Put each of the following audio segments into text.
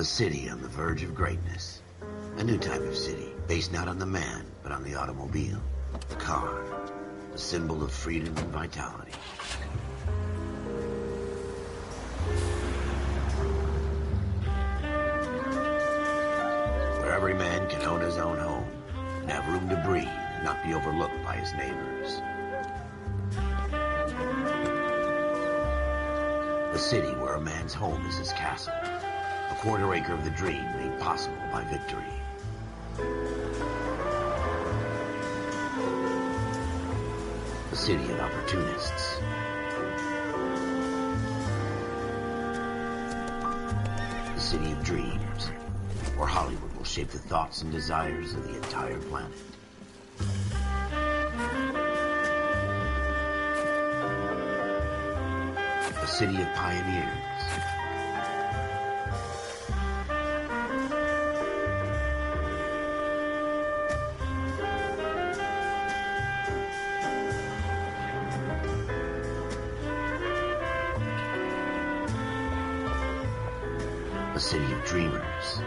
city on the verge of greatness. A new type of city, based not on the man, but on the automobile. The car. The symbol of freedom and vitality. Where every man can own his own home and have room to breathe and not be overlooked by his neighbors. A city where a man's home is his castle. A quarter acre of the dream made possible by victory. A city of opportunists. A city of dreams, where Hollywood will shape the thoughts and desires of the entire planet. A city of pioneers. A city of dreamers.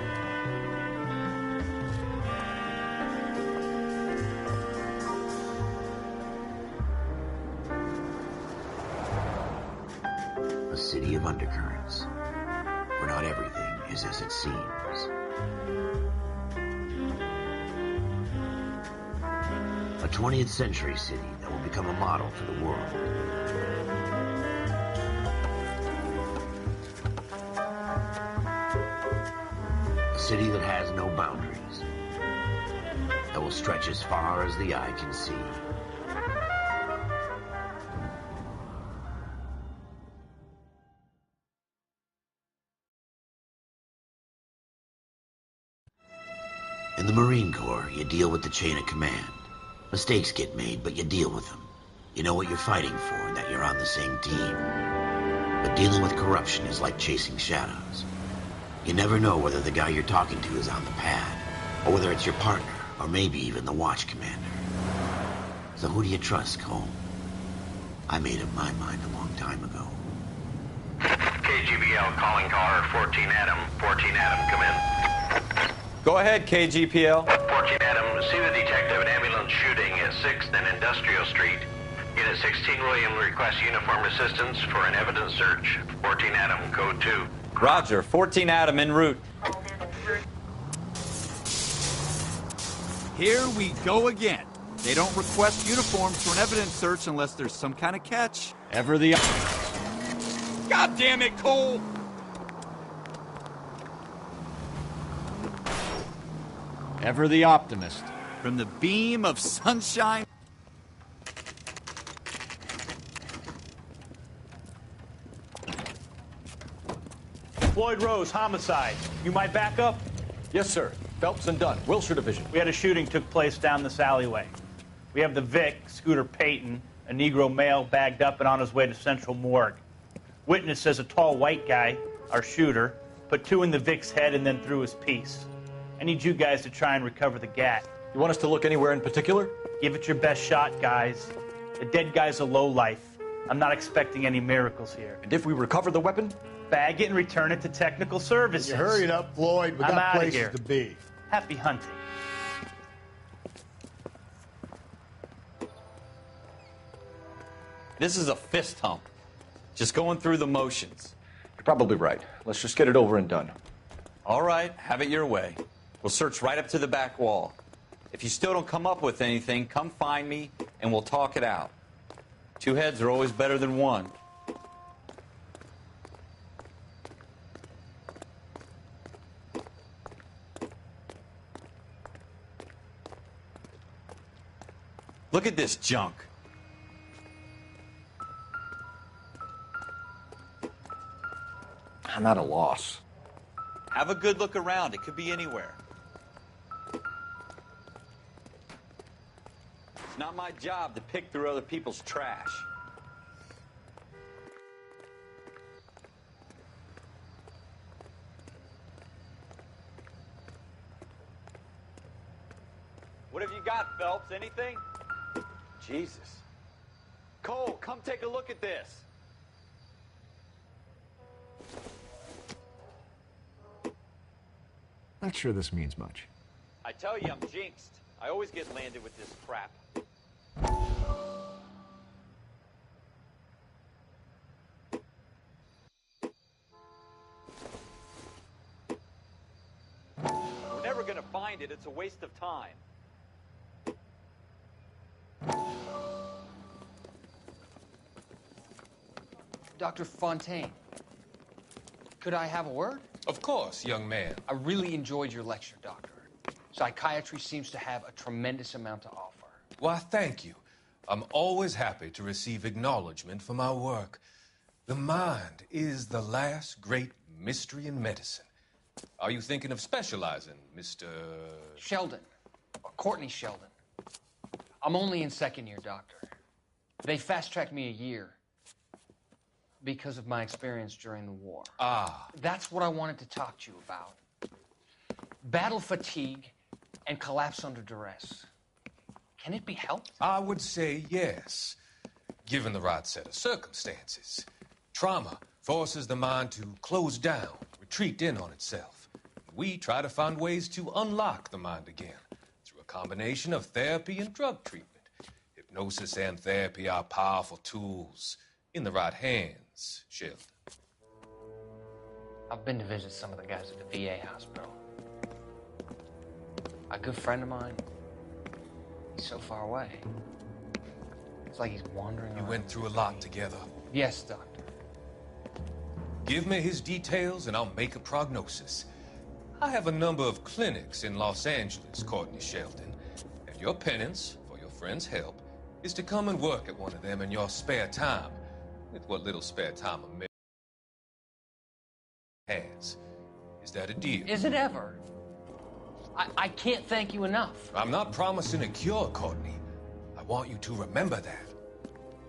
A city of undercurrents, where not everything is as it seems. A 20th century city that will become a model for the world. A city that has no boundaries, that will stretch as far as the eye can see. In the Marine Corps, you deal with the chain of command. Mistakes get made, but you deal with them. You know what you're fighting for and that you're on the same team. But dealing with corruption is like chasing shadows. You never know whether the guy you're talking to is on the pad, or whether it's your partner, or maybe even the watch commander. So who do you trust, Cole? I made up my mind a long time ago. KGBL calling caller 14 Adam. 14 Adam, come in. Go ahead, KGPL. 14 Adam, see the detective, an ambulance shooting at 6th and Industrial Street. Unit 16 William requests uniform assistance for an evidence search. 14 Adam, code 2. Roger, 14 Adam en route. Here we go again. They don't request uniforms for an evidence search unless there's some kind of catch. Ever the... God damn it, Cole! Ever the optimist. From the beam of sunshine... Floyd Rose, homicide. You might back up? Yes, sir. Phelps and Dunn, Wilshire Division. We had a shooting took place down this alleyway. We have the Vic, Scooter Payton, a Negro male bagged up and on his way to Central Morgue. Witness says a tall white guy, our shooter, put 2 in the Vic's head and then threw his piece. I need you guys to try and recover the gat. You want us to look anywhere in particular? Give it your best shot, guys. The dead guy's a lowlife. I'm not expecting any miracles here. And if we recover the weapon? Bag it and return it to technical services. You hurried up, Floyd. We I'm got outta places here. to be. Happy hunting. This is a fist hump. Just going through the motions. You're probably right. Let's just get it over and done. All right, have it your way. We'll search right up to the back wall. If you still don't come up with anything, come find me and we'll talk it out. 2 heads are always better than 1. Look at this junk. I'm at a loss. Have a good look around. It could be anywhere. It's not my job to pick through other people's trash. What have you got, Phelps? Anything? Jesus. Cole, come take a look at this. Not sure this means much. I tell you, I'm jinxed. I always get landed with this crap. We're never gonna find it. It's a waste of time. Dr. Fontaine, could I have a word? Of course, young man. I really enjoyed your lecture, Doctor. Psychiatry seems to have a tremendous amount to offer. Why, thank you. I'm always happy to receive acknowledgement for my work. The mind is the last great mystery in medicine. Are you thinking of specializing, Mr. Sheldon, or Courtney Sheldon. I'm only in second year, Doctor. They fast-tracked me a year because of my experience during the war. Ah. That's what I wanted to talk to you about. Battle fatigue and collapse under duress. Can it be helped? I would say yes, given the right set of circumstances. Trauma forces the mind to close down, retreat in on itself. We try to find ways to unlock the mind again through a combination of therapy and drug treatment. Hypnosis and therapy are powerful tools in the right hands, Sheldon. I've been to visit some of the guys at the VA hospital. A good friend of mine, he's so far away. It's like he's wandering You around. went through a lot together. Yes, Doctor. Give me his details and I'll make a prognosis. I have a number of clinics in Los Angeles, Courtney Sheldon, and your penance for your friend's help is to come and work at one of them in your spare time, with what little spare time a man has. Is that a deal? Is it ever? I can't thank you enough. I'm not promising a cure, Courtney. I want you to remember that.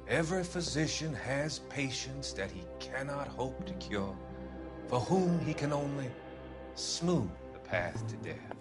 Every physician has patients that he cannot hope to cure, for whom he can only smooth the path to death.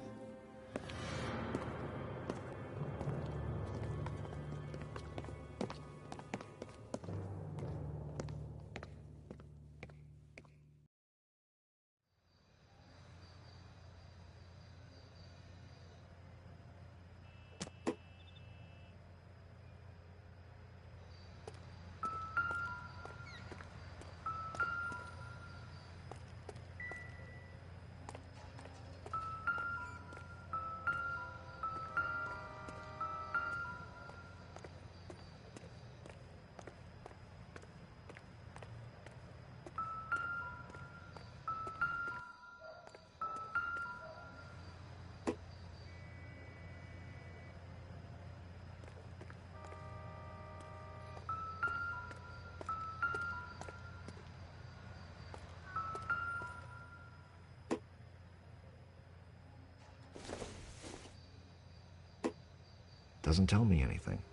Doesn't tell me anything.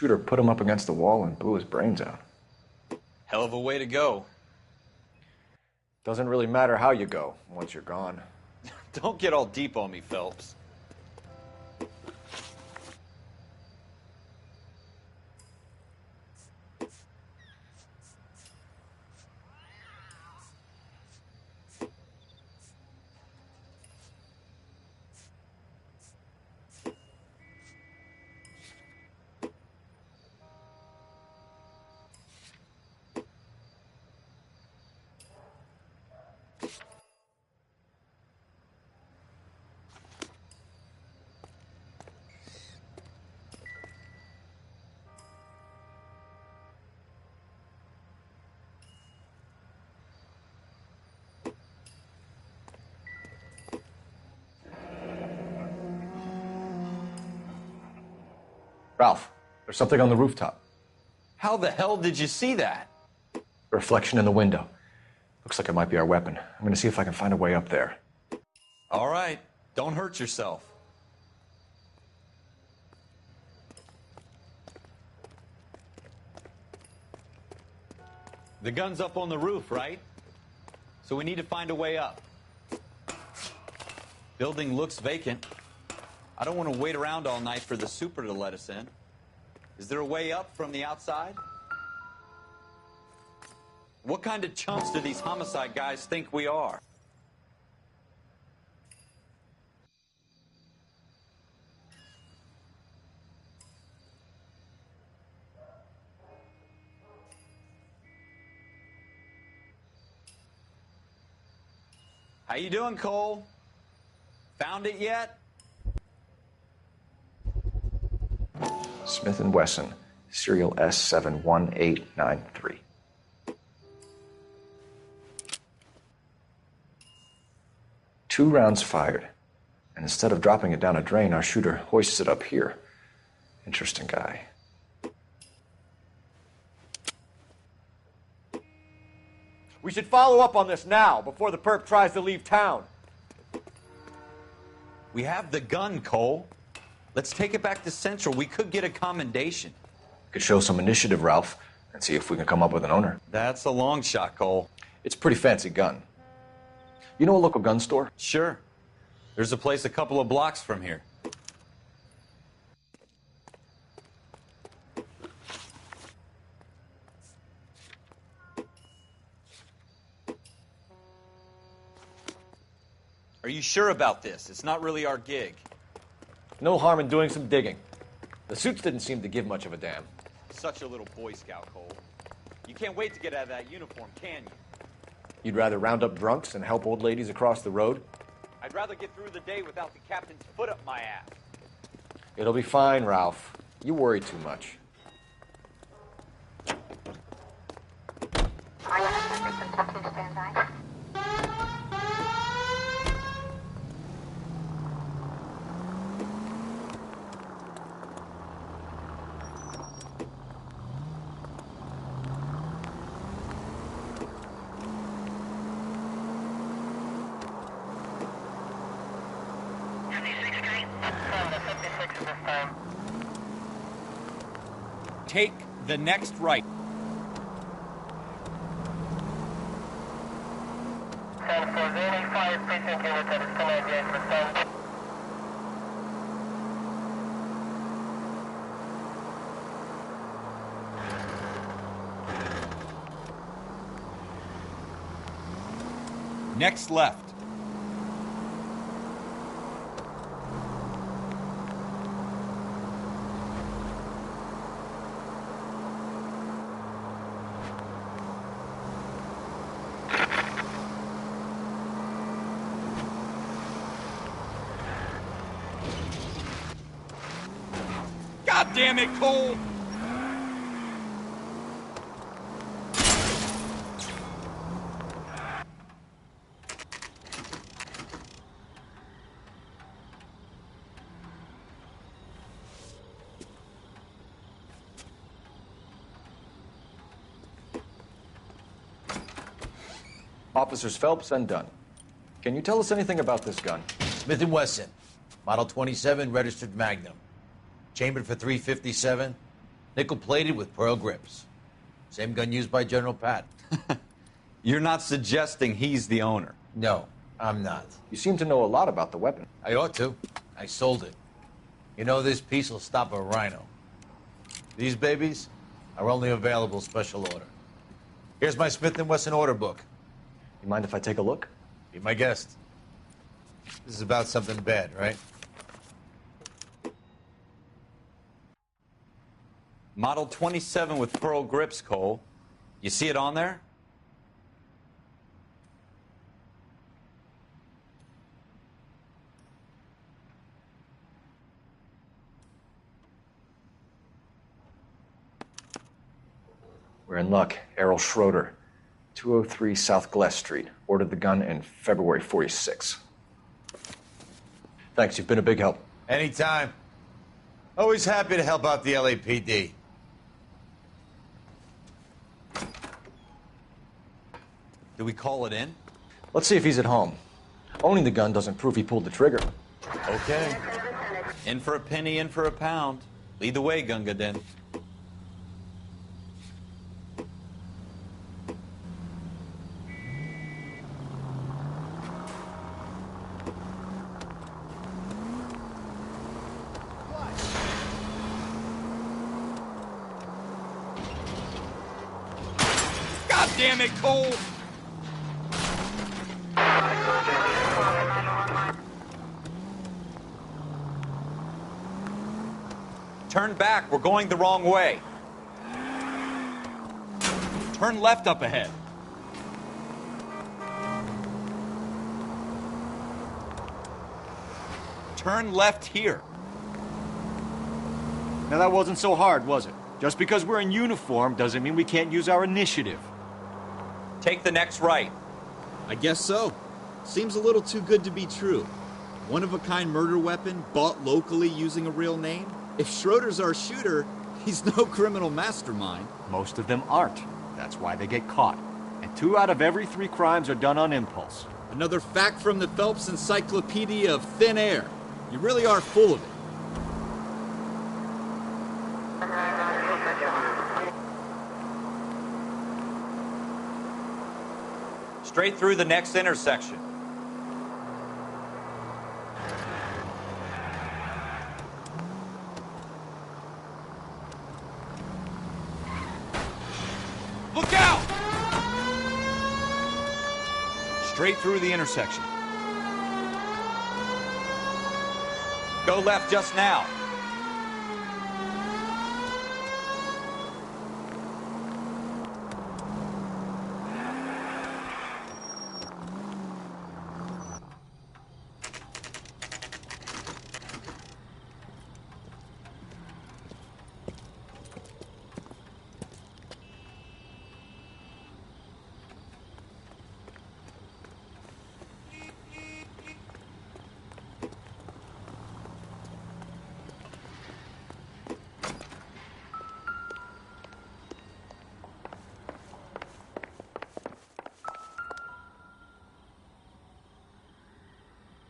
Shooter put him up against the wall and blew his brains out. Hell of a way to go. Doesn't really matter how you go once you're gone. Don't get all deep on me, Phelps. Ralph, there's something on the rooftop. How the hell did you see that? A reflection in the window. Looks like it might be our weapon. I'm gonna see if I can find a way up there. All right, don't hurt yourself. The gun's up on the roof, right? So we need to find a way up. Building looks vacant. I don't want to wait around all night for the super to let us in. Is there a way up from the outside? What kind of chumps do these homicide guys think we are? How you doing, Cole? Found it yet? Smith & Wesson, serial S71893. Two rounds fired, and instead of dropping it down a drain, our shooter hoists it up here. Interesting guy. We should follow up on this now, before the perp tries to leave town. We have the gun, Cole. Let's take it back to Central. We could get a commendation. Could show some initiative, Ralph, and see if we can come up with an owner. That's a long shot, Cole. It's a pretty fancy gun. You know a local gun store? Sure. There's a place a couple of blocks from here. Are you sure about this? It's not really our gig. No harm in doing some digging. The suits didn't seem to give much of a damn. Such a little Boy Scout, Cole. You can't wait to get out of that uniform, can you? You'd rather round up drunks and help old ladies across the road? I'd rather get through the day without the captain's foot up my ass. It'll be fine, Ralph. You worry too much. Take the next right. Next left. God damn it, Cole! Officers Phelps and Dunn. Can you tell us anything about this gun? Smith & Wesson, Model 27, registered Magnum. Chambered for .357, nickel-plated with pearl grips. Same gun used by General Patton. You're not suggesting he's the owner? No, I'm not. You seem to know a lot about the weapon. I ought to. I sold it. You know, this piece will stop a rhino. These babies are only available special order. Here's my Smith & Wesson order book. You mind if I take a look? Be my guest. This is about something bad, right? Model 27 with pearl grips, Cole. You see it on there? We're in luck. Errol Schroeder, 203 South Glass Street. Ordered the gun in February '46. Thanks, you've been a big help. Anytime. Always happy to help out the LAPD. Do we call it in? Let's see if he's at home. Owning the gun doesn't prove he pulled the trigger. Okay. In for a penny, in for a pound. Lead the way, Gunga Din. God damn it, Cole! Turn back. We're going the wrong way. Turn left up ahead. Turn left here. Now that wasn't so hard, was it? Just because we're in uniform doesn't mean we can't use our initiative. Take the next right. I guess so. Seems a little too good to be true. One-of-a-kind murder weapon bought locally using a real name? If Schroeder's our shooter, he's no criminal mastermind. Most of them aren't. That's why they get caught. And 2 out of every 3 crimes are done on impulse. Another fact from the Phelps Encyclopedia of Thin Air. You really are full of it. Straight through the next intersection. Look out! Straight through the intersection. Go left just now.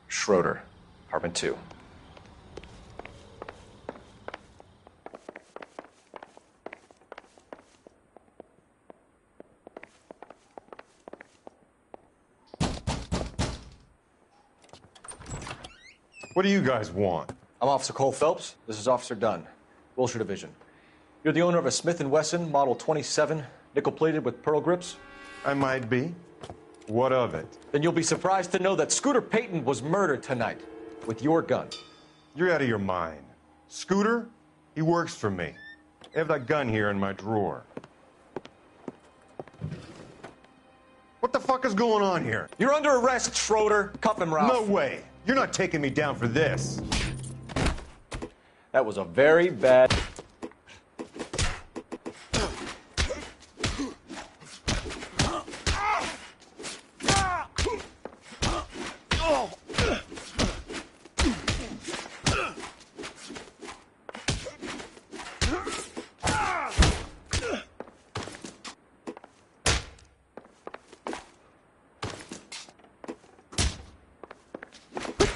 Schroeder, apartment 2. What do you guys want? I'm Officer Cole Phelps. This is Officer Dunn, Wilshire Division. You're the owner of a Smith & Wesson Model 27, nickel-plated with pearl grips? I might be. What of it? Then you'll be surprised to know that Scooter Payton was murdered tonight with your gun. You're out of your mind. Scooter? He works for me. I have that gun here in my drawer. What the fuck is going on here? You're under arrest, Schroeder. Cuff him, Ralph. No way. You're not taking me down for this. That was a very bad...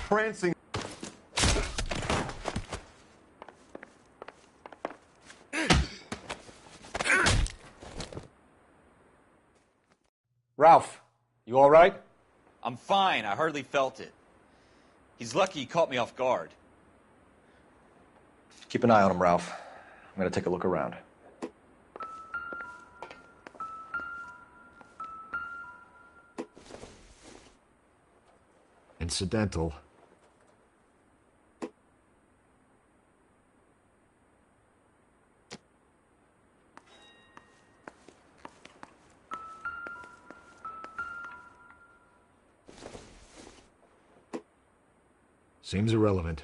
Prancing. Ralph, you all right? I'm fine. I hardly felt it. He's lucky he caught me off guard. Keep an eye on him, Ralph. I'm gonna take a look around. Incidental. Seems irrelevant.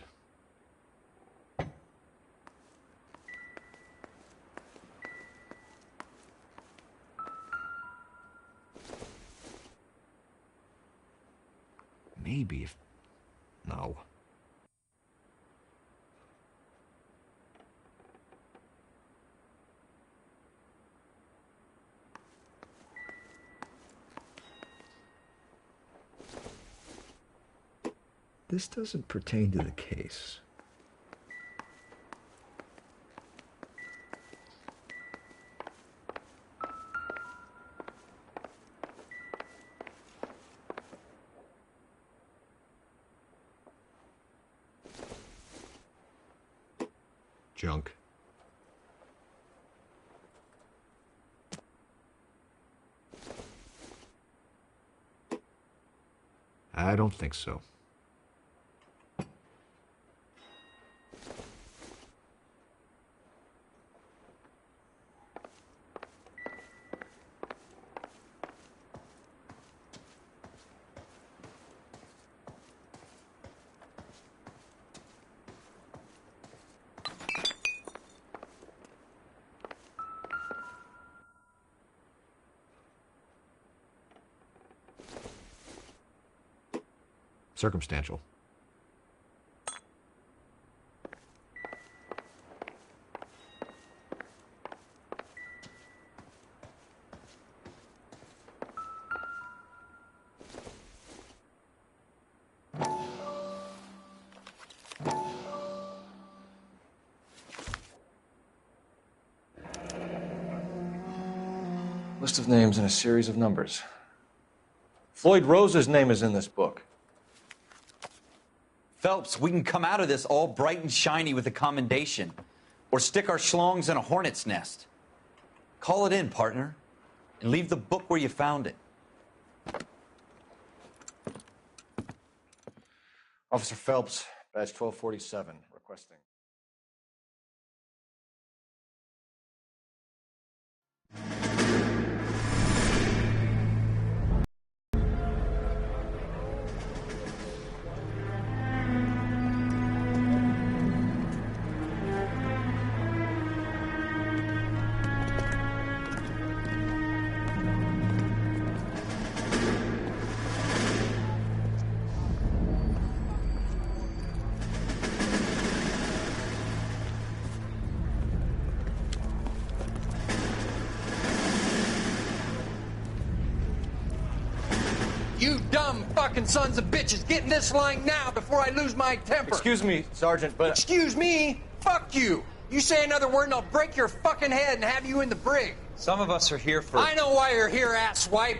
Maybe if... No. This doesn't pertain to the case. Junk. I don't think so. Circumstantial. List of names and a series of numbers. Floyd Rose's name is in this book. Phelps, we can come out of this all bright and shiny with a commendation, or stick our schlongs in a hornet's nest. Call it in, partner, and leave the book where you found it. Officer Phelps, badge 1247, requesting. You dumb fucking sons of bitches, get in this line now before I lose my temper. Excuse me, Sergeant, but... Excuse me? Fuck you. You say another word and I'll break your fucking head and have you in the brig. Some of us are here for... I know why you're here, asswipe.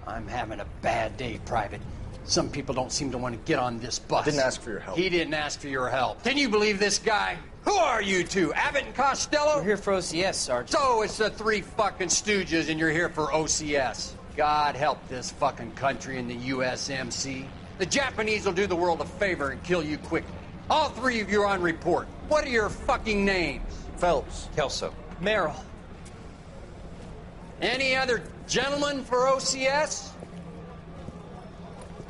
I'm having a bad day, Private. Some people don't seem to want to get on this bus. Didn't ask for your help. He didn't ask for your help. Can you believe this guy? Who are you two? Abbott and Costello? We're here for OCS, Sergeant. So it's the three fucking stooges and you're here for OCS. God help this fucking country and the USMC. The Japanese will do the world a favor and kill you quickly. All three of you are on report. What are your fucking names? Phelps. Kelso. Merrill. Any other gentlemen for OCS?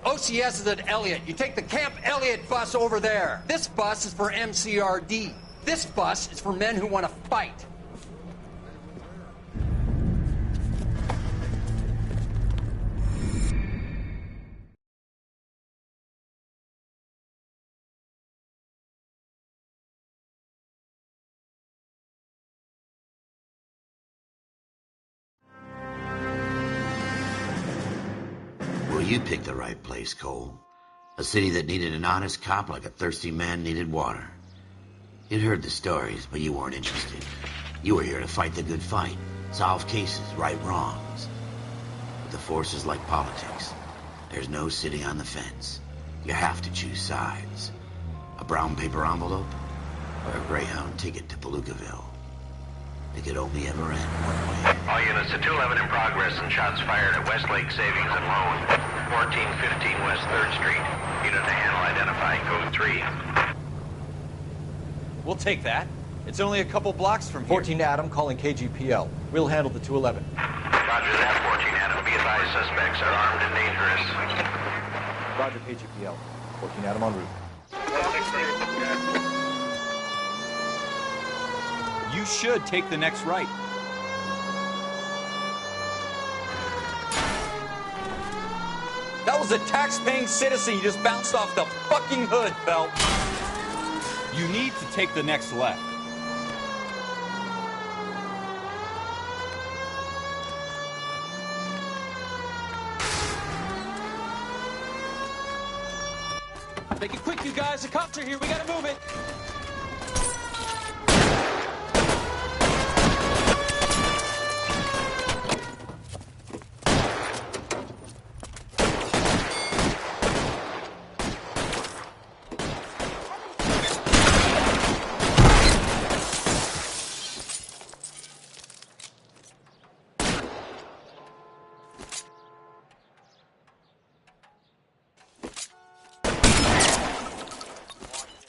OCS is at Elliott. You take the Camp Elliott bus over there. This bus is for MCRD. This bus is for men who want to fight. Well, you picked the right place, Cole. A city that needed an honest cop like a thirsty man needed water. You'd heard the stories, but you weren't interested. You were here to fight the good fight, solve cases, right wrongs. But the force is like politics. There's no sitting on the fence. You have to choose sides. A brown paper envelope or a Greyhound ticket to Palookaville. It could only ever end one way. All units to 211 in progress and shots fired at Westlake Savings and Loan, 1415 West 3rd Street. Unit to handle identifying code 3. We'll take that. It's only a couple blocks from here. 14 Adam calling KGPL. We'll handle the 211. Roger that, 14 Adam. Be advised, suspects are armed and dangerous. Roger, KGPL. 14 Adam en route. You should take the next right. That was a tax-paying citizen you just bounced off the fucking hood, Phelps. You need to take the next left. Make it quick, you guys. The cops are here. We gotta move it.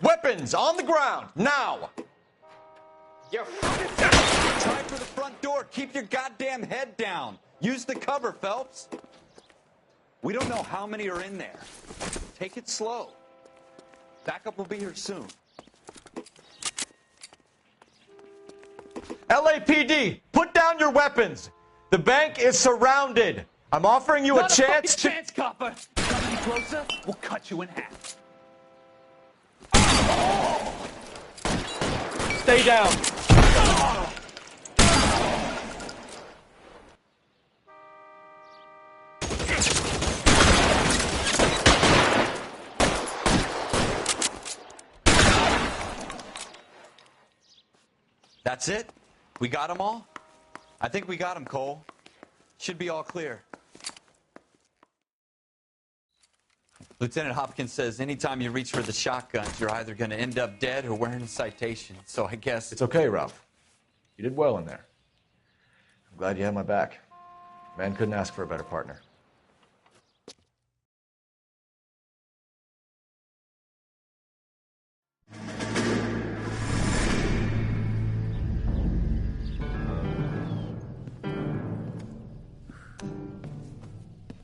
Weapons on the ground, now! Try for the front door. Keep your goddamn head down. Use the cover, Phelps. We don't know how many are in there. Take it slow. Backup will be here soon. LAPD, put down your weapons. The bank is surrounded. I'm offering you a chance to... chance, copper. Come any closer, we'll cut you in half. Stay down. That's it? We got them all? I think we got them, Cole. Should be all clear. Lieutenant Hopkins says anytime you reach for the shotguns, you're either going to end up dead or wearing a citation. So I guess... It's okay, Ralph. You did well in there. I'm glad you had my back. Man couldn't ask for a better partner.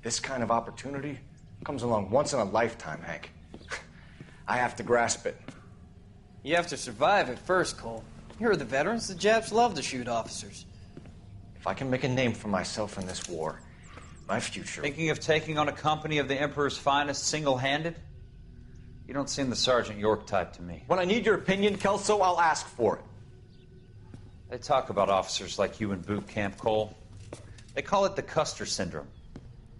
This kind of opportunity comes along once in a lifetime, Hank. I have to grasp it. You have to survive it first, Cole. Here are the veterans. The Japs love to shoot officers. If I can make a name for myself in this war, my future... Thinking of taking on a company of the Emperor's finest single-handed? You don't seem the Sergeant York type to me. When I need your opinion, Kelso, I'll ask for it. They talk about officers like you in boot camp, Cole. They call it the Custer syndrome.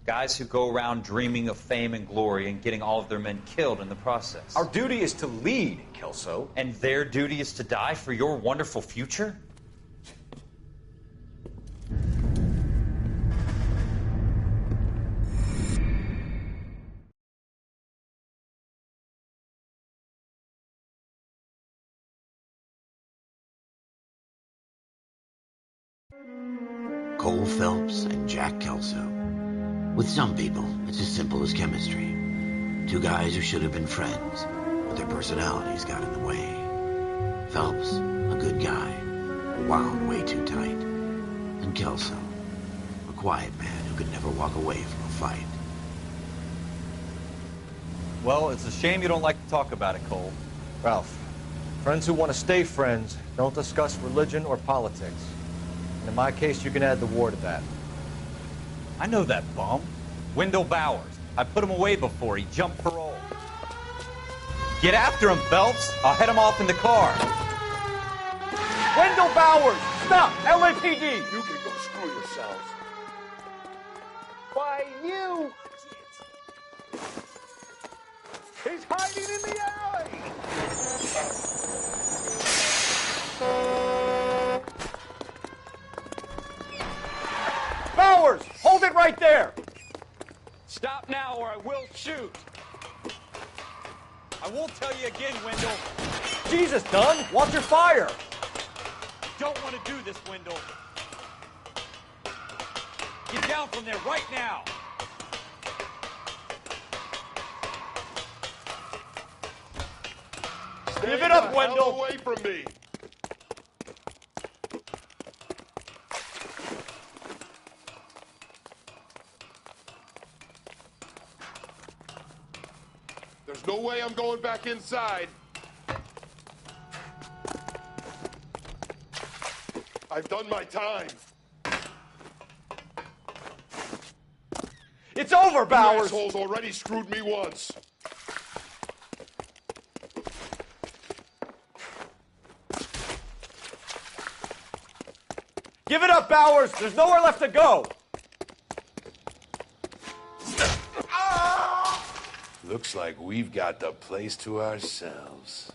Guys who go around dreaming of fame and glory and getting all of their men killed in the process. Our duty is to lead, Kelso. And their duty is to die for your wonderful future? Cole Phelps and Jack Kelso. With some people, it's as simple as chemistry. Two guys who should have been friends, but their personalities got in the way. Phelps, a good guy, wound way too tight. And Kelso, a quiet man who could never walk away from a fight. Well, it's a shame you don't like to talk about it, Cole. Ralph, friends who want to stay friends don't discuss religion or politics. And in my case, you can add the war to that. I know that bum. Wendell Bowers. I put him away before. He jumped parole. Get after him, Phelps. I'll head him off in the car. Wendell Bowers! Stop! LAPD! You can go screw yourselves. Why, you! He's hiding in the alley! Bowers! Hold it right there! Stop now or I will shoot. I won't tell you again, Wendell. Jesus, Dunn! Watch your fire! Don't want to do this, Wendell. Get down from there right now. Give it up, Wendell! Away from me! There's no way I'm going back inside. I've done my time. It's over, Bowers! You assholes already screwed me once. Give it up, Bowers! There's nowhere left to go! Looks like we've got the place to ourselves.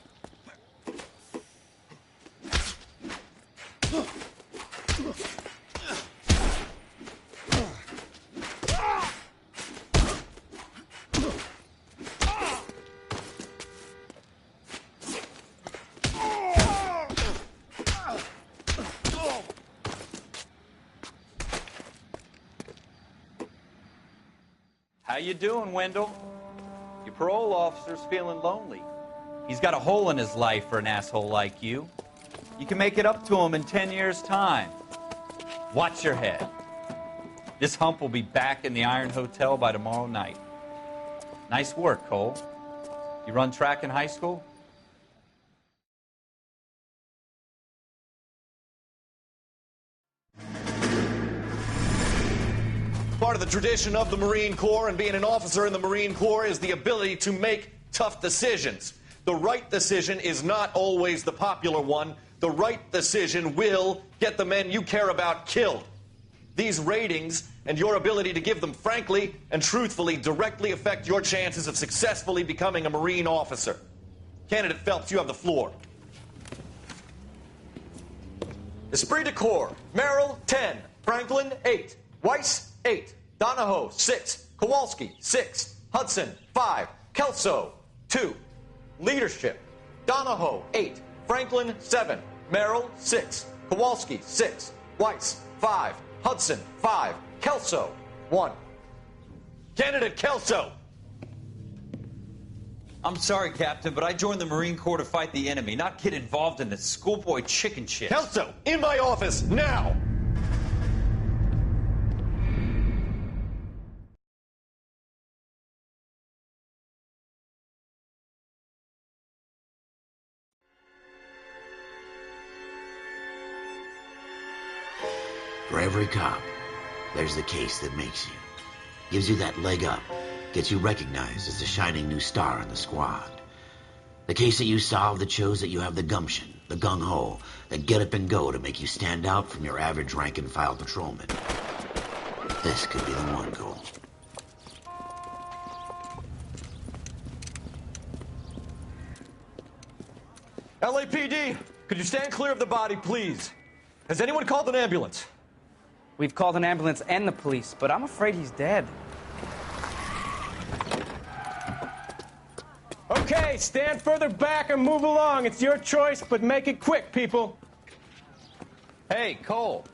How you doing, Wendell? Your parole officer's feeling lonely. He's got a hole in his life for an asshole like you. You can make it up to him in 10 years' time. Watch your head. This hump will be back in the Iron Hotel by tomorrow night. Nice work, Cole. You run track in high school? Part of the tradition of the Marine Corps and being an officer in the Marine Corps is the ability to make tough decisions. The right decision is not always the popular one. The right decision will get the men you care about killed. These ratings and your ability to give them frankly and truthfully directly affect your chances of successfully becoming a Marine officer. Candidate Phelps, you have the floor. Esprit de Corps, Merrill, 10. Franklin, 8. Weiss, 8. Donahoe, 6. Kowalski, 6. Hudson, 5. Kelso, 2. Leadership, Donahoe, 8. Franklin, 7. Merrill, 6. Kowalski, 6. Weiss, 5. Hudson, 5. Kelso, 1. Candidate Kelso. I'm sorry, Captain, but I joined the Marine Corps to fight the enemy, not get involved in this schoolboy chicken shit. Kelso, in my office, now! For every cop, there's the case that makes you. Gives you that leg up. Gets you recognized as the shining new star in the squad. The case that you solve that shows that you have the gumption, the gung-ho, the get up and go to make you stand out from your average rank-and-file patrolman. This could be the one, Cole. LAPD, could you stand clear of the body, please? Has anyone called an ambulance? We've called an ambulance and the police, but I'm afraid he's dead. Okay, stand further back and move along. It's your choice, but make it quick, people. Hey, Cole.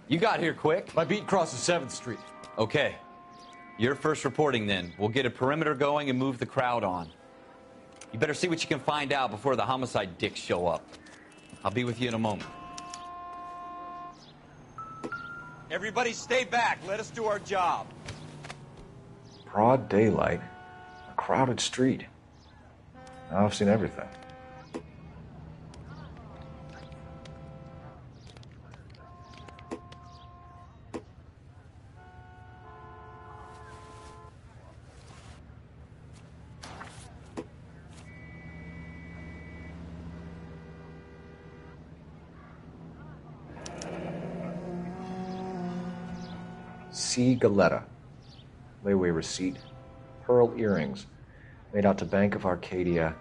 You got here quick. My beat crosses 7th Street. Okay. You're first reporting then. We'll get a perimeter going and move the crowd on. You better see what you can find out before the homicide dicks show up. I'll be with you in a moment. Everybody stay back. Let us do our job. Broad daylight, a crowded street. Now I've seen everything. C. Galetta. Layaway receipt. Pearl earrings. Made out to Bank of Arcadia.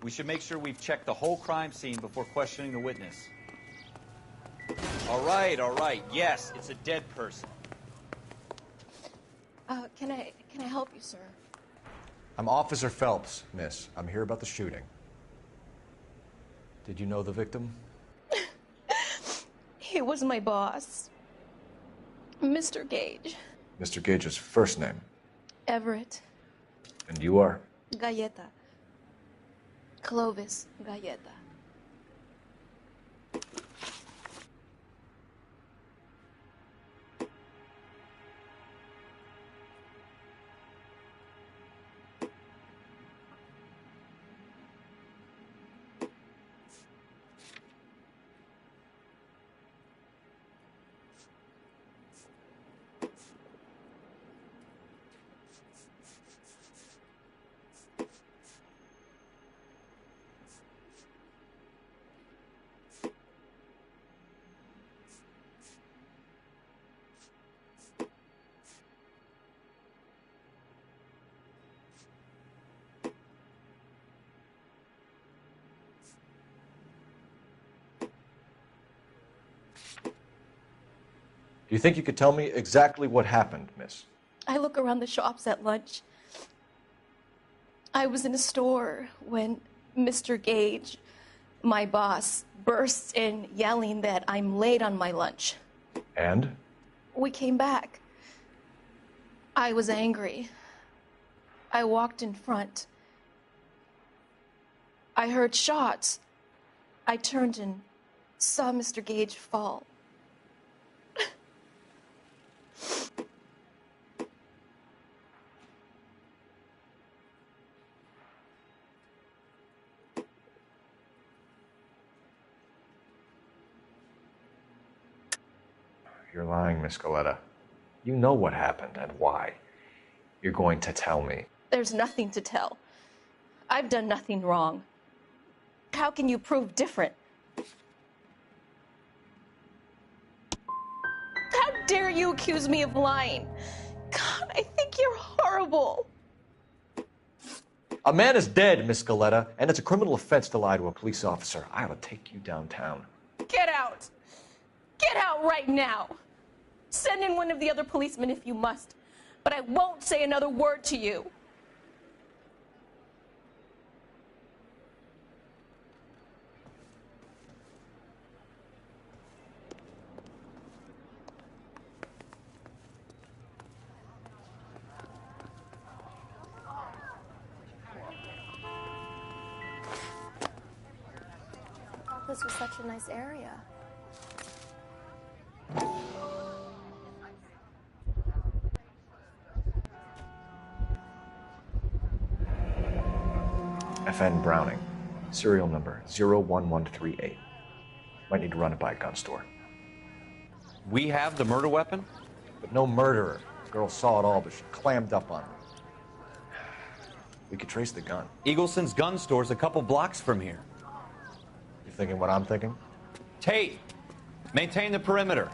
We should make sure we've checked the whole crime scene before questioning the witness. All right. Yes, it's a dead person. Can I help you, sir? I'm Officer Phelps, miss. I'm here about the shooting. Did you know the victim? He was my boss. Mr. Gage. Mr. Gage's first name. Everett. And you are? Galleta. Clovis Galleta. Do you think you could tell me exactly what happened, miss? I look around the shops at lunch. I was in a store when Mr. Gage, my boss, bursts in yelling that I'm late on my lunch. And? We came back. I was angry. I walked in front. I heard shots. I turned and saw Mr. Gage fall. You're lying, Miss Galleta. You know what happened and why. You're going to tell me. There's nothing to tell. I've done nothing wrong. How can you prove different? How dare you accuse me of lying? God, I think you're horrible. A man is dead, Miss Galleta, and it's a criminal offense to lie to a police officer. I ought to take you downtown. Get out. Get out right now. Send in one of the other policemen if you must, but I won't say another word to you. I thought this was such a nice area. FN Browning, serial number 01138. Might need to run it by a gun store. We have the murder weapon? But no murderer. The girl saw it all, but she clammed up on it. We could trace the gun. Eagleson's gun store's a couple blocks from here. You thinking what I'm thinking? Tate, maintain the perimeter.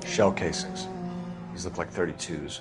Shell casings. These look like 32s.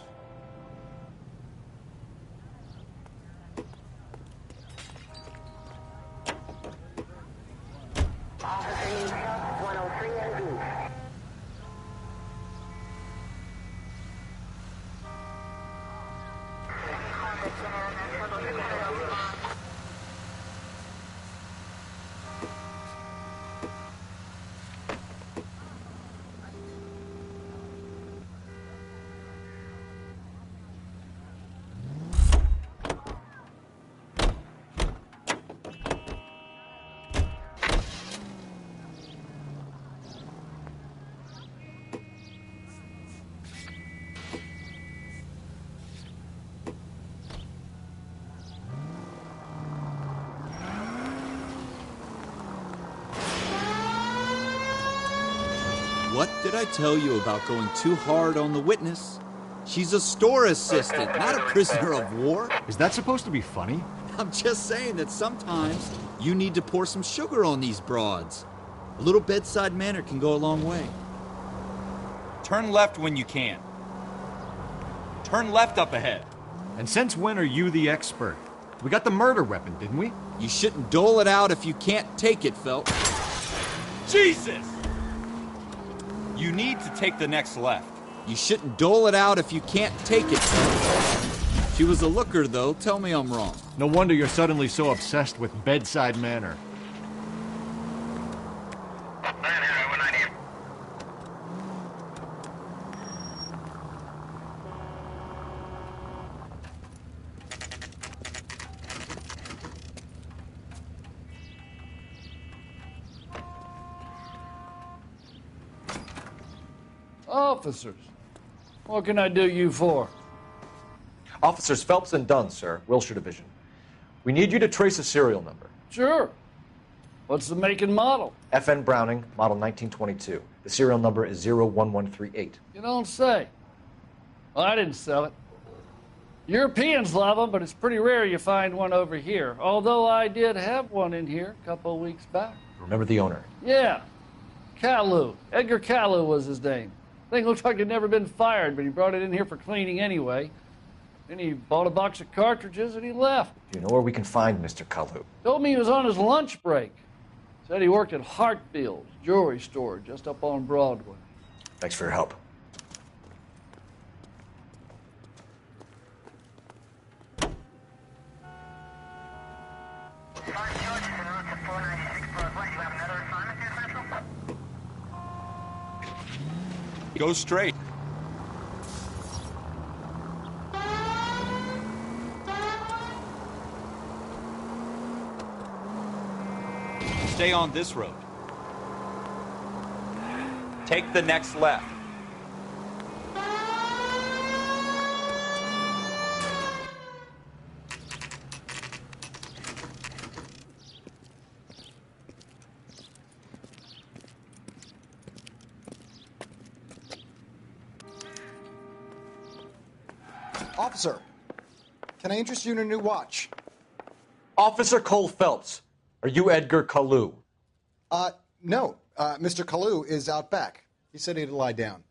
What did I tell you about going too hard on the witness? She's a store assistant, not a prisoner of war. Is that supposed to be funny? I'm just saying that sometimes you need to pour some sugar on these broads. A little bedside manner can go a long way. Turn left when you can. Turn left up ahead. And since when are you the expert? We got the murder weapon, didn't we? You shouldn't dole it out if you can't take it, Phelps. Jesus! You need to take the next left. You shouldn't dole it out if you can't take it, Phelps. She was a looker, though. Tell me I'm wrong. No wonder you're suddenly so obsessed with bedside manner. Officers, what can I do you for? Officers Phelps and Dunn, sir, Wilshire Division. We need you to trace a serial number. Sure. What's the make and model? FN Browning, model 1922. The serial number is 01138. You don't say. Well, I didn't sell it. Europeans love them, but it's pretty rare you find one over here. Although I did have one in here a couple of weeks back. Remember the owner? Yeah. Kalu. Edgar Kalu was his name. Thing looks like it'd never been fired, but he brought it in here for cleaning anyway. Then he bought a box of cartridges and he left. Do you know where we can find Mr. Kalu? Told me he was on his lunch break. Said he worked at Hartfield's jewelry store just up on Broadway. Thanks for your help. Go straight. Stay on this road. Take the next left. Officer, can I interest you in a new watch? Officer Cole Phelps, are you Edgar Kalu? No. Mr. Kalu is out back. He said he'd lie down.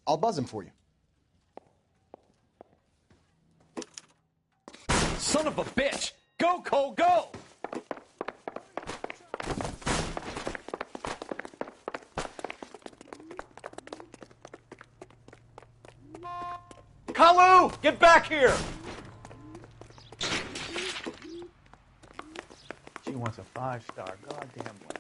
I'll buzz him for you. Son of a bitch! Go, Cole, go! Kalu, get back here! She wants a 5-star. Goddamn way.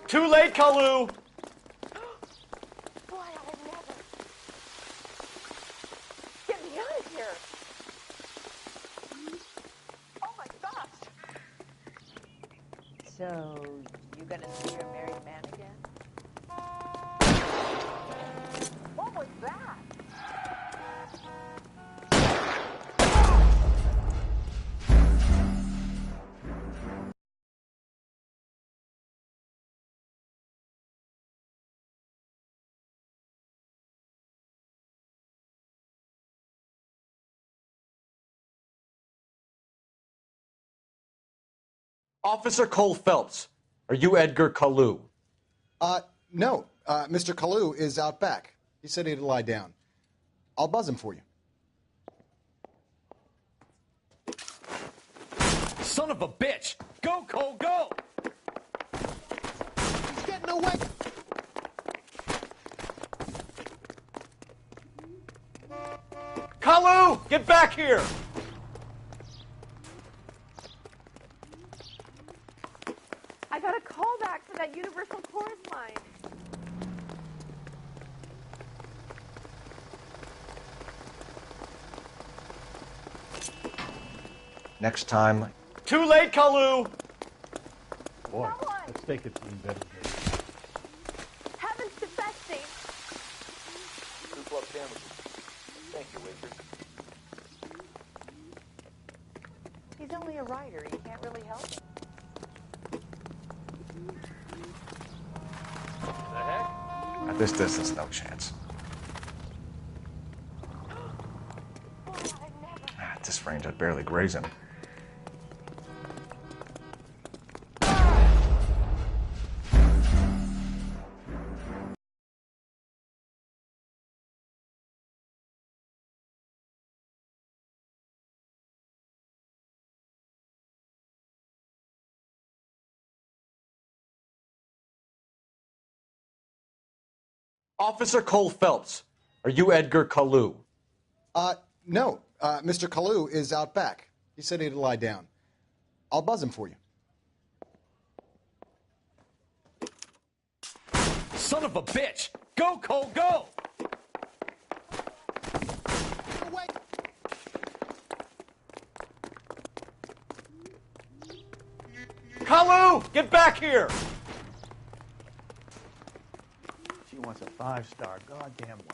Too late, Kalu! Boy, I'll never. Get me out of here. Oh my gosh. So, you gonna see your married man again? What was that? Officer Cole Phelps, are you Edgar Kalu? No. Mr. Kalu is out back. He said he'd lie down. I'll buzz him for you. Son of a bitch! Go, Cole, go! He's getting away! Kalu, get back here! I got a call back for that universal chorus line. Next time. Too late, Kalu! Boy, let's take it to the better days. Heavens to Betsy! Thank you, waitress. He's only a writer. You can't really help him. The heck? At this distance, no chance. At this range, I'd barely graze him. Officer Cole Phelps, are you Edgar Kalu? No. Mr. Kalu is out back. He said he'd lie down. I'll buzz him for you. Son of a bitch! Go, Cole, go! Kalu, get back here! She wants a 5-star goddamn way.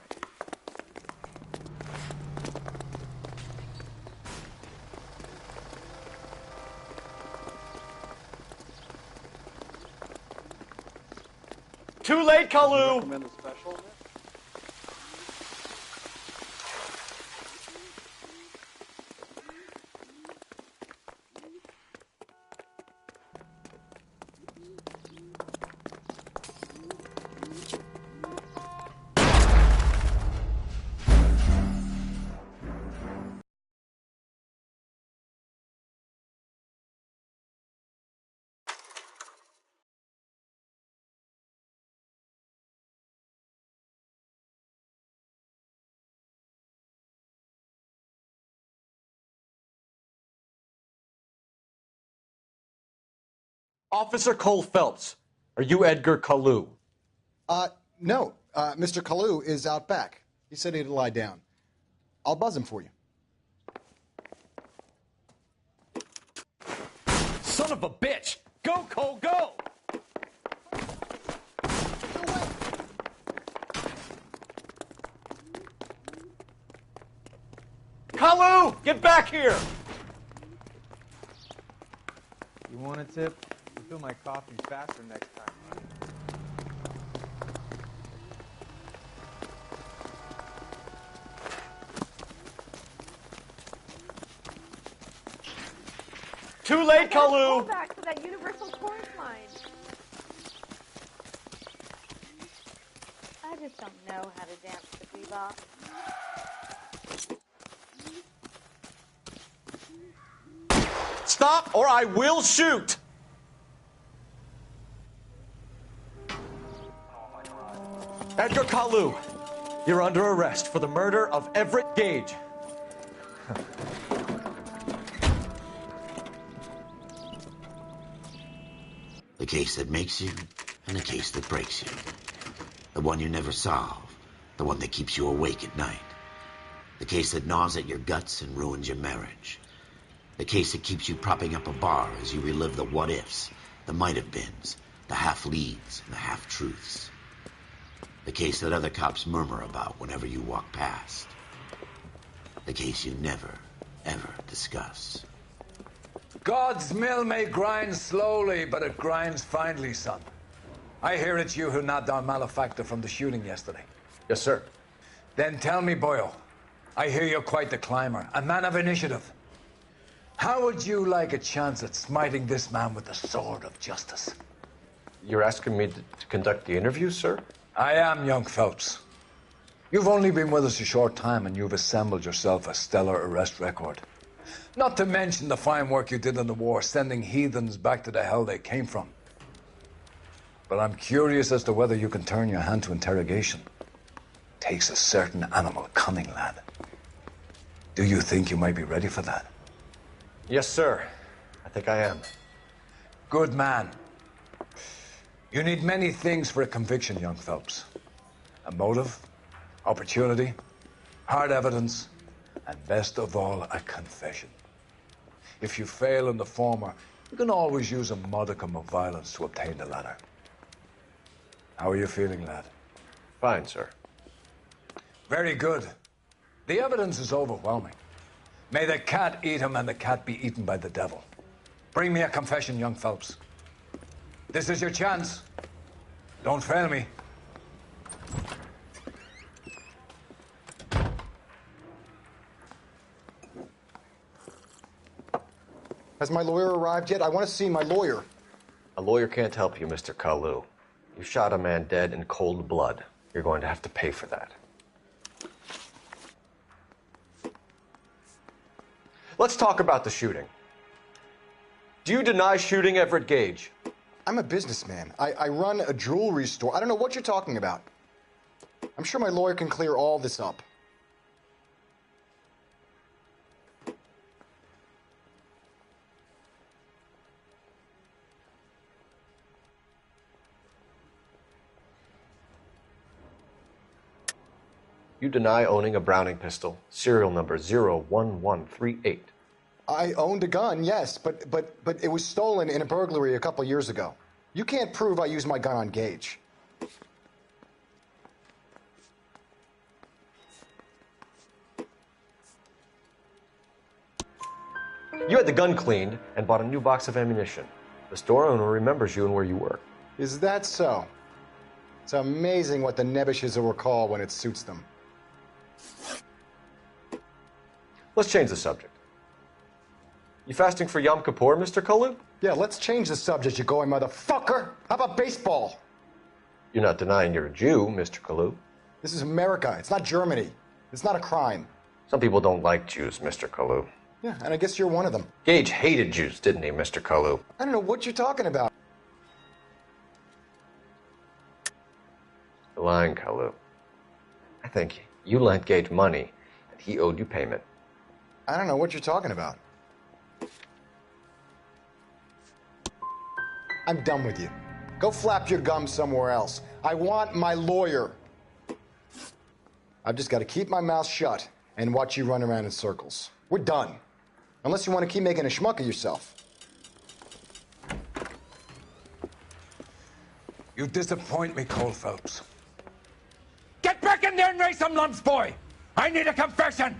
Too late, Kalu! Officer Cole Phelps, are you Edgar Kalu? No. Mr. Kalu is out back. He said he'd lie down. I'll buzz him for you. Son of a bitch! Go, Cole, go! Kalu, get back here! You want a tip? Refill my coffee faster next time. Too late, Kalu! Pull back for that universal chorus line. I just don't know how to dance the bebop. Stop or I will shoot! Edgar Kalu, you're under arrest for the murder of Everett Gage. The case that makes you and the case that breaks you. The one you never solve. The one that keeps you awake at night. The case that gnaws at your guts and ruins your marriage. The case that keeps you propping up a bar as you relive the what-ifs, the might-have-beens, the half-leads, and the half-truths. The case that other cops murmur about whenever you walk past. The case you never, ever discuss. God's mill may grind slowly, but it grinds finely, son. I hear it's you who nabbed our malefactor from the shooting yesterday. Yes, sir. Then tell me, Boyle, I hear you're quite the climber, a man of initiative. How would you like a chance at smiting this man with the sword of justice? You're asking me to conduct the interview, sir? I am, young Phelps. You've only been with us a short time and you've assembled yourself a stellar arrest record. Not to mention the fine work you did in the war, sending heathens back to the hell they came from. But I'm curious as to whether you can turn your hand to interrogation. Takes a certain animal cunning, lad. Do you think you might be ready for that? Yes, sir. I think I am. Good man. You need many things for a conviction, young Phelps. A motive, opportunity, hard evidence, and best of all, a confession. If you fail in the former, you can always use a modicum of violence to obtain the latter. How are you feeling, lad? Fine, sir. Very good. The evidence is overwhelming. May the cat eat him and the cat be eaten by the devil. Bring me a confession, young Phelps. This is your chance. Don't fail me. Has my lawyer arrived yet? I want to see my lawyer. A lawyer can't help you, Mr. Kalu. You shot a man dead in cold blood. You're going to have to pay for that. Let's talk about the shooting. Do you deny shooting Everett Gage? I'm a businessman. I run a jewelry store. I don't know what you're talking about. I'm sure my lawyer can clear all this up. You deny owning a Browning pistol, serial number 01138. I owned a gun, yes, but it was stolen in a burglary a couple years ago. You can't prove I used my gun on Gage. You had the gun cleaned and bought a new box of ammunition. The store owner remembers you and where you work. Is that so? It's amazing what the nebbishes will recall when it suits them. Let's change the subject. You fasting for Yom Kippur, Mr. Kalu? Yeah, let's change the subject, you going motherfucker. How about baseball? You're not denying you're a Jew, Mr. Kalu. This is America. It's not Germany. It's not a crime. Some people don't like Jews, Mr. Kalu. Yeah, and I guess you're one of them. Gage hated Jews, didn't he, Mr. Kalu? I don't know what you're talking about. You're lying, Kalu. I think you lent Gage money, and he owed you payment. I don't know what you're talking about. I'm done with you. Go flap your gums somewhere else. I want my lawyer. I've just got to keep my mouth shut and watch you run around in circles. We're done. Unless you want to keep making a schmuck of yourself. You disappoint me, Cole Phelps. Get back in there and raise some lumps, boy! I need a confession!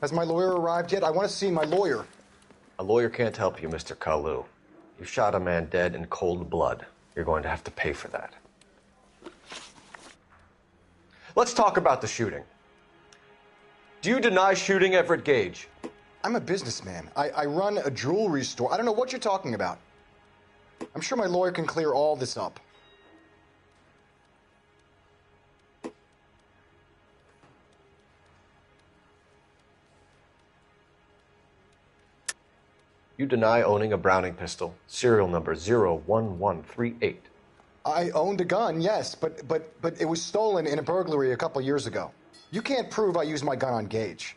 Has my lawyer arrived yet? I want to see my lawyer. A lawyer can't help you, Mr. Kalu. You shot a man dead in cold blood. You're going to have to pay for that. Let's talk about the shooting. Do you deny shooting Everett Gage? I'm a businessman. I run a jewelry store. I don't know what you're talking about. I'm sure my lawyer can clear all this up. You deny owning a Browning pistol, serial number 01138. I owned a gun, yes, but it was stolen in a burglary a couple years ago. You can't prove I used my gun on Gage.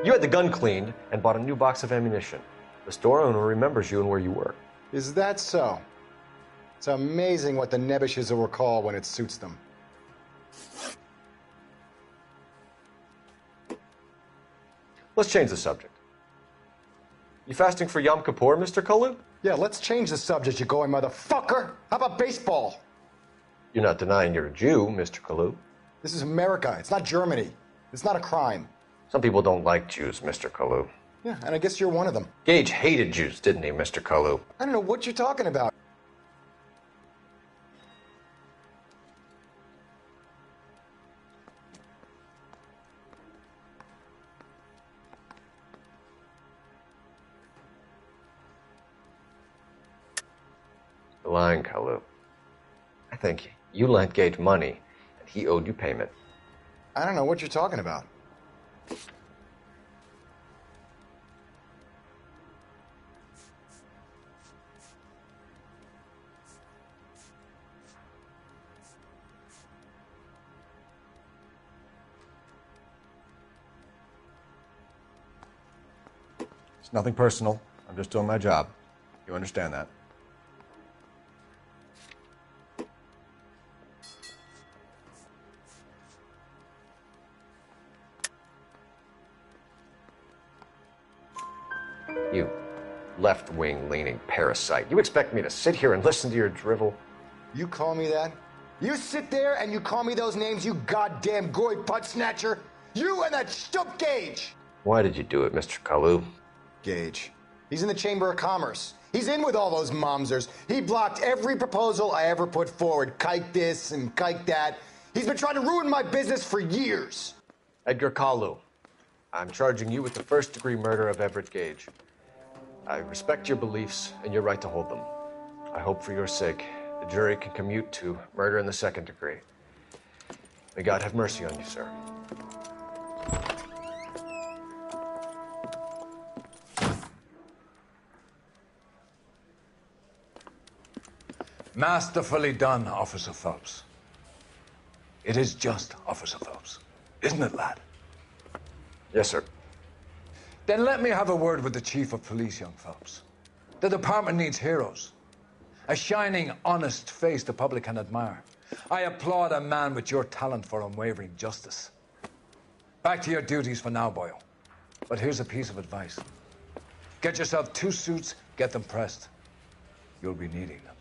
You had the gun cleaned and bought a new box of ammunition. The store owner remembers you and where you work. Is that so? It's amazing what the nebbishes will recall when it suits them. Let's change the subject. You fasting for Yom Kippur, Mr. Kalu? Yeah, let's change the subject, you going motherfucker. How about baseball? You're not denying you're a Jew, Mr. Kalu. This is America. It's not Germany. It's not a crime. Some people don't like Jews, Mr. Kalu. Yeah, and I guess you're one of them. Gage hated Jews, didn't he, Mr. Kalu? I don't know what you're talking about. You're lying, Kalu. I think you lent Gage money, and he owed you payment. I don't know what you're talking about. It's nothing personal. I'm just doing my job. You understand that? You left-wing leaning parasite. You expect me to sit here and listen to your drivel? You call me that? You sit there and you call me those names, you goddamn goy butt snatcher? You and that stup Gage! Why did you do it, Mr. Kalu? Gage. He's in the Chamber of Commerce. He's in with all those momsers. He blocked every proposal I ever put forward. Kike this and kike that. He's been trying to ruin my business for years. Edgar Kalu, I'm charging you with the first-degree murder of Everett Gage. I respect your beliefs and your right to hold them. I I hope for your sake the jury can commute to murder in the second degree. May God have mercy on you, sir. Masterfully done, Officer Phelps. It is just, Officer Phelps. Isn't it, lad? Yes, sir. Then let me have a word with the Chief of Police, young Phelps. The department needs heroes. A shining, honest face the public can admire. I applaud a man with your talent for unwavering justice. Back to your duties for now, boyo. But here's a piece of advice. Get yourself 2 suits, get them pressed. You'll be needing them.